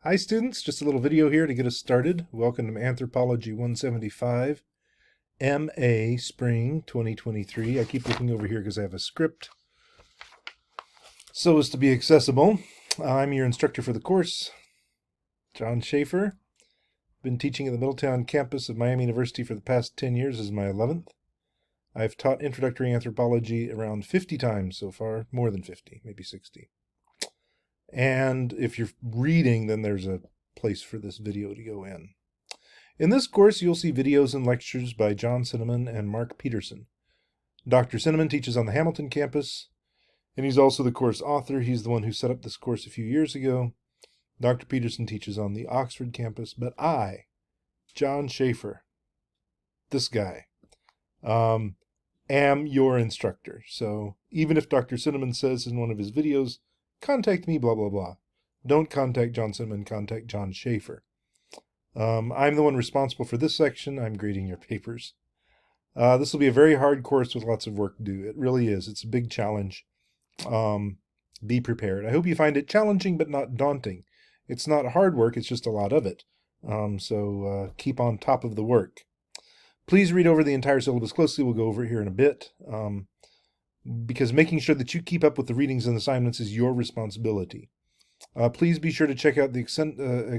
Hi students, just a little video here to get us started. Welcome to Anthropology 175, MA Spring 2023. I keep looking over here because I have a script so as to be accessible. I'm your instructor for the course, John Schaefer. Been teaching at the Middletown campus of Miami University for the past 10 years. This is my 11th. I've taught introductory anthropology around 50 times so far, more than 50, maybe 60. And if you're reading, then there's a place for this video to go in. In this course, you'll see videos and lectures by John Cinnamon and Mark Peterson. Dr. Cinnamon teaches on the Hamilton campus, and he's also the course author. He's the one who set up this course a few years ago. Dr. Peterson teaches on the Oxford campus, but I, John Schaefer, this guy, am your instructor. So even if Dr. Cinnamon says in one of his videos, contact me, blah, blah, blah, don't contact John Cinnamon, contact John Schaefer. I'm the one responsible for this section. I'm grading your papers. This will be a very hard course with lots of work to do. It really is. It's a big challenge. Be prepared. I hope you find it challenging but not daunting. It's not hard work, it's just a lot of it. So keep on top of the work. Please read over the entire syllabus closely. We'll go over it here in a bit. Because making sure that you keep up with the readings and assignments is your responsibility. Please be sure to check out the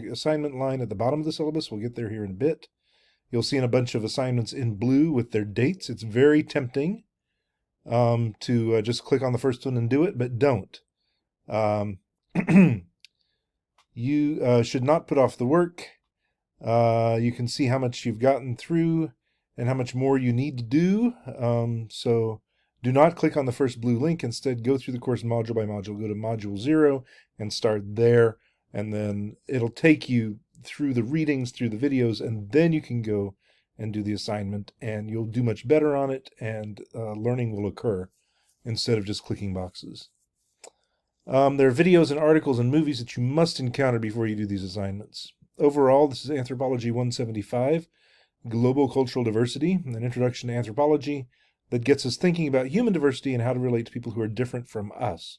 assignment line at the bottom of the syllabus. We'll get there here in a bit. You'll see a bunch of assignments in blue with their dates. It's very tempting to just click on the first one and do it, but don't. You should not put off the work. You can see how much you've gotten through and how much more you need to do. So do not click on the first blue link. Instead, go through the course module by module. Go to module 0 and start there. And then it'll take you through the readings, through the videos, and then you can go and do the assignment. And you'll do much better on it, and learning will occur instead of just clicking boxes. There are videos and articles and movies that you must encounter before you do these assignments. Overall, this is Anthropology 175, Global Cultural Diversity, an introduction to anthropology that gets us thinking about human diversity and how to relate to people who are different from us.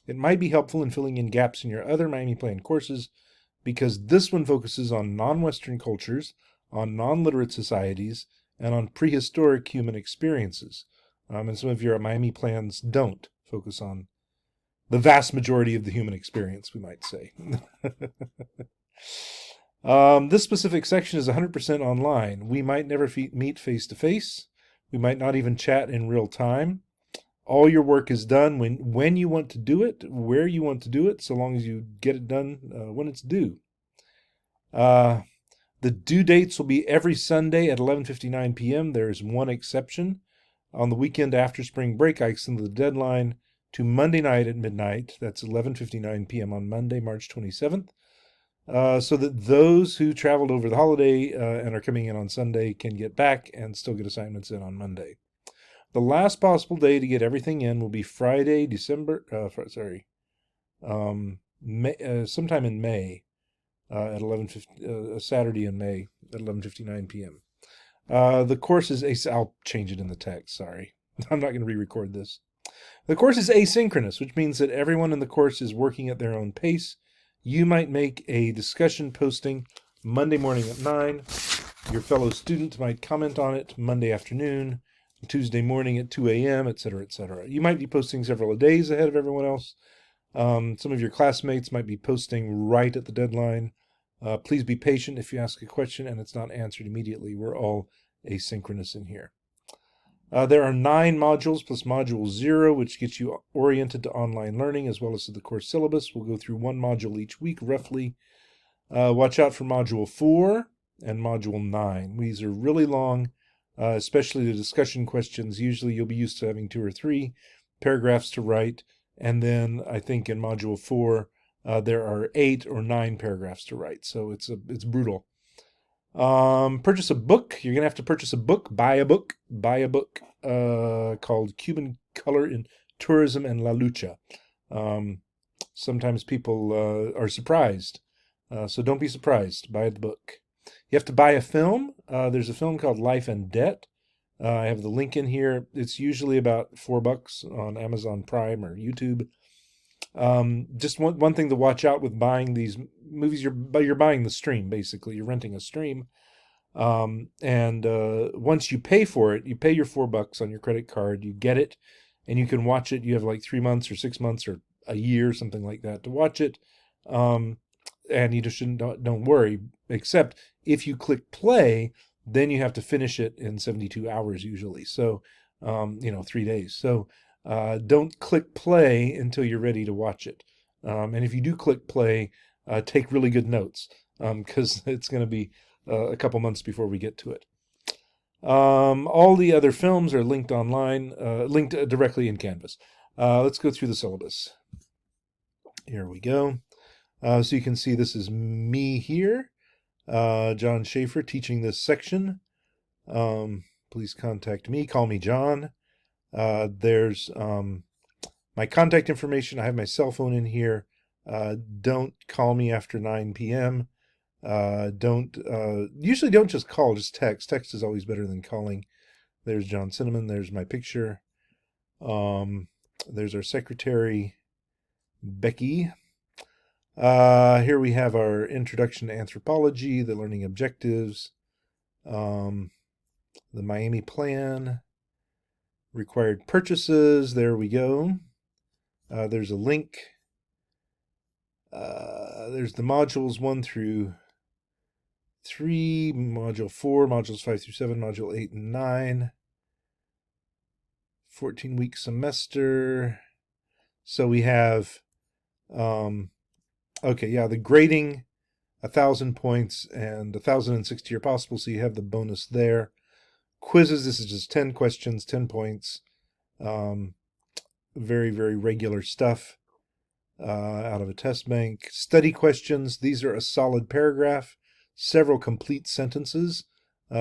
It might be helpful in filling in gaps in your other Miami Plan courses, because this one focuses on non-Western cultures, on non-literate societies, and on prehistoric human experiences. And some of your Miami Plans don't focus on the vast majority of the human experience, we might say. This specific section is 100% online. We might never meet face-to-face. We might not even chat in real time. All your work is done when you want to do it, where you want to do it, so long as you get it done when it's due. The due dates will be every Sunday at 11:59 p.m. There's one exception. On the weekend after spring break, I extended the deadline to Monday night at midnight. That's 11:59 p.m. on Monday, March 27th. So that those who traveled over the holiday and are coming in on Sunday can get back and still get assignments in on Monday. The last possible day to get everything in will be Friday, sometime in May, at 11:50, Saturday in May at 11:59 p.m. The course is I'll change it in the text. Sorry, I'm not going to re-record this. The course is asynchronous, which means that everyone in the course is working at their own pace. You might make a discussion posting Monday morning at 9. Your fellow student might comment on it Monday afternoon, Tuesday morning at 2 a.m., etc., etc. You might be posting several days ahead of everyone else. Some of your classmates might be posting right at the deadline. Please be patient if you ask a question and it's not answered immediately. We're all asynchronous in here. There are 9 modules plus module 0, which gets you oriented to online learning as well as to the course syllabus. We'll go through one module each week, roughly. Watch out for module 4 and module 9. These are really long, especially the discussion questions. Usually you'll be used to having 2 or 3 paragraphs to write. And then I think in module 4, there are 8 or 9 paragraphs to write. So it's brutal. Purchase a book. You're going to have to purchase a book, buy a book called Cuban Color in Tourism and La Lucha. Sometimes people are surprised. So don't be surprised. Buy the book. You have to buy a film. There's a film called Life and Debt. I have the link in here. It's usually about $4 on Amazon Prime or YouTube. Just one thing to watch out with buying these movies you're buying the stream, basically. You're renting a stream. And once you pay for it, you pay your $4 on your credit card, you get it, and you can watch it. You have like 3 months or 6 months or a year, something like that, to watch it. And you just don't worry, except if you click play, then you have to finish it in 72 hours usually. So, 3 days. So, don't click play until you're ready to watch it. And if you do click play, take really good notes, because it's going to be a couple months before we get to it. All the other films are linked online, linked directly in Canvas. Let's go through the syllabus. Here we go. So you can see this is me here, John Schaefer, teaching this section. Please contact me. Call me John. There's my contact information. I have my cell phone in here. Don't call me after 9 p.m. Usually don't just call, just text. Text is always better than calling. There's John Cinnamon. There's my picture. There's our secretary, Becky. Here we have our introduction to anthropology, the learning objectives, the Miami plan, required purchases. There we go. There's a link. There's the modules 1 through 3, module 4, modules 5 through 7, module 8 and 9, 14-week semester. So we have, the grading, 1,000 points and 1,060 are possible, so you have the bonus there. Quizzes, this is just 10 questions, 10 points. Very, very regular stuff out of a test bank. Study questions, these are a solid paragraph, several complete sentences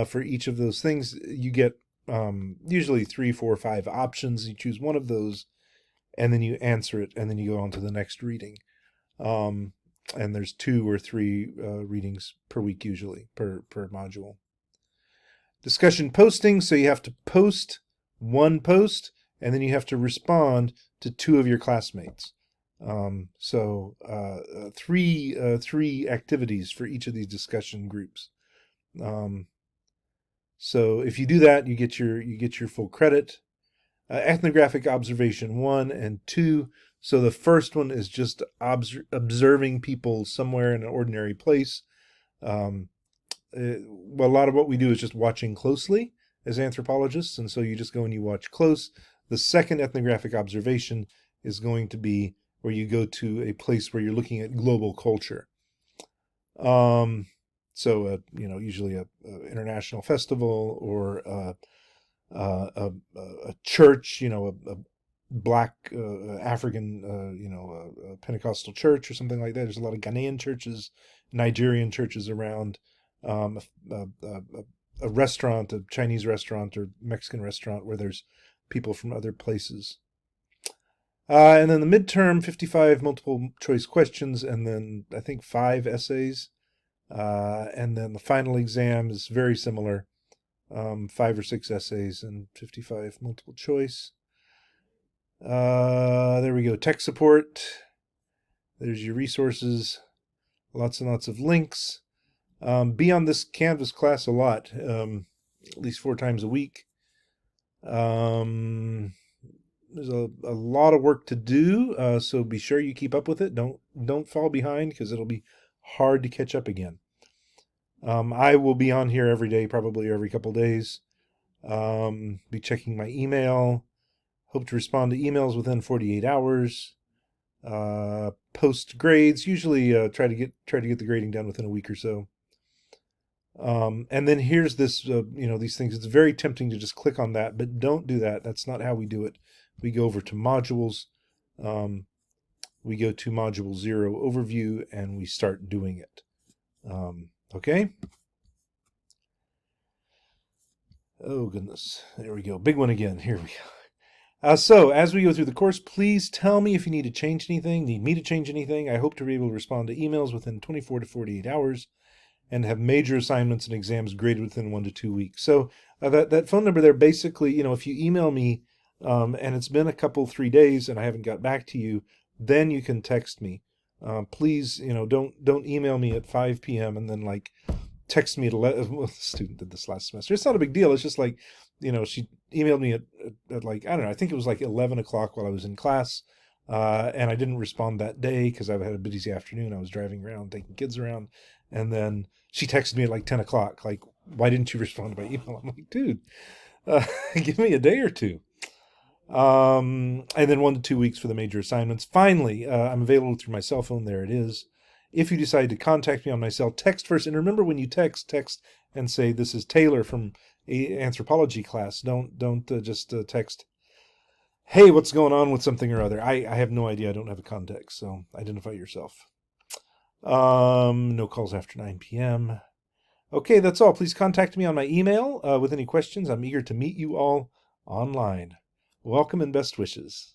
for each of those things. You get usually 3, 4, 5 options. You choose one of those, and then you answer it, and then you go on to the next reading. And there's 2 or 3 readings per week usually, per module. Discussion posting, so you have to post one post, and then you have to respond to 2 of your classmates. Three activities for each of these discussion groups. So if you do that, you get your full credit. Ethnographic observation 1 and 2. So the first one is just observing people somewhere in an ordinary place. A lot of what we do is just watching closely as anthropologists, and so you just go and you watch close. The second ethnographic observation is going to be where you go to a place where you're looking at global culture. Usually a international festival or a church, a black African, a Pentecostal church or something like that. There's a lot of Ghanaian churches, Nigerian churches around. A restaurant, a Chinese restaurant or Mexican restaurant where there's people from other places. And then the midterm, 55 multiple choice questions, and then I think 5 essays. And then the final exam is very similar, 5 or 6 essays and 55 multiple choice. There we go, tech support. There's your resources, lots and lots of links. Be on this Canvas class a lot, at least 4 times a week. There's a lot of work to do, so be sure you keep up with it. Don't fall behind, because it'll be hard to catch up again. I will be on here every day, probably every couple days. Be checking my email. Hope to respond to emails within 48 hours. Post grades. Usually try to get the grading done within a week or so. And then here's this, these things. It's very tempting to just click on that, but don't do that. That's not how we do it. We go over to modules. We go to module 0 overview, and we start doing it. Okay. Oh goodness. There we go. Big one again. Here we go. So as we go through the course, please tell me if you need to change anything, need me to change anything. I hope to be able to respond to emails within 24 to 48 hours and have major assignments and exams graded within 1 to 2 weeks. So that phone number there, basically, if you email me and it's been a couple, 3 days and I haven't got back to you, then you can text me. Please, don't email me at 5 p.m. and then like text me at 11. Well, the student did this last semester. It's not a big deal. It's just like, she emailed me at like, I don't know, I think it was like 11 o'clock while I was in class. And I didn't respond that day because I had a busy afternoon. I was driving around, taking kids around. And then she texted me at like 10 o'clock, like, why didn't you respond to my email? I'm like, dude, give me a day or two. And then 1 to 2 weeks for the major assignments. Finally, I'm available through my cell phone. There it is. If you decide to contact me on my cell, text first. And remember, when you text and say, this is Taylor from anthropology class. Don't just text, hey, what's going on with something or other. I have no idea. I don't have a context. So identify yourself. No calls after 9 p.m. Okay, that's all. Please contact me on my email with any questions. I'm eager to meet you all online. Welcome and best wishes.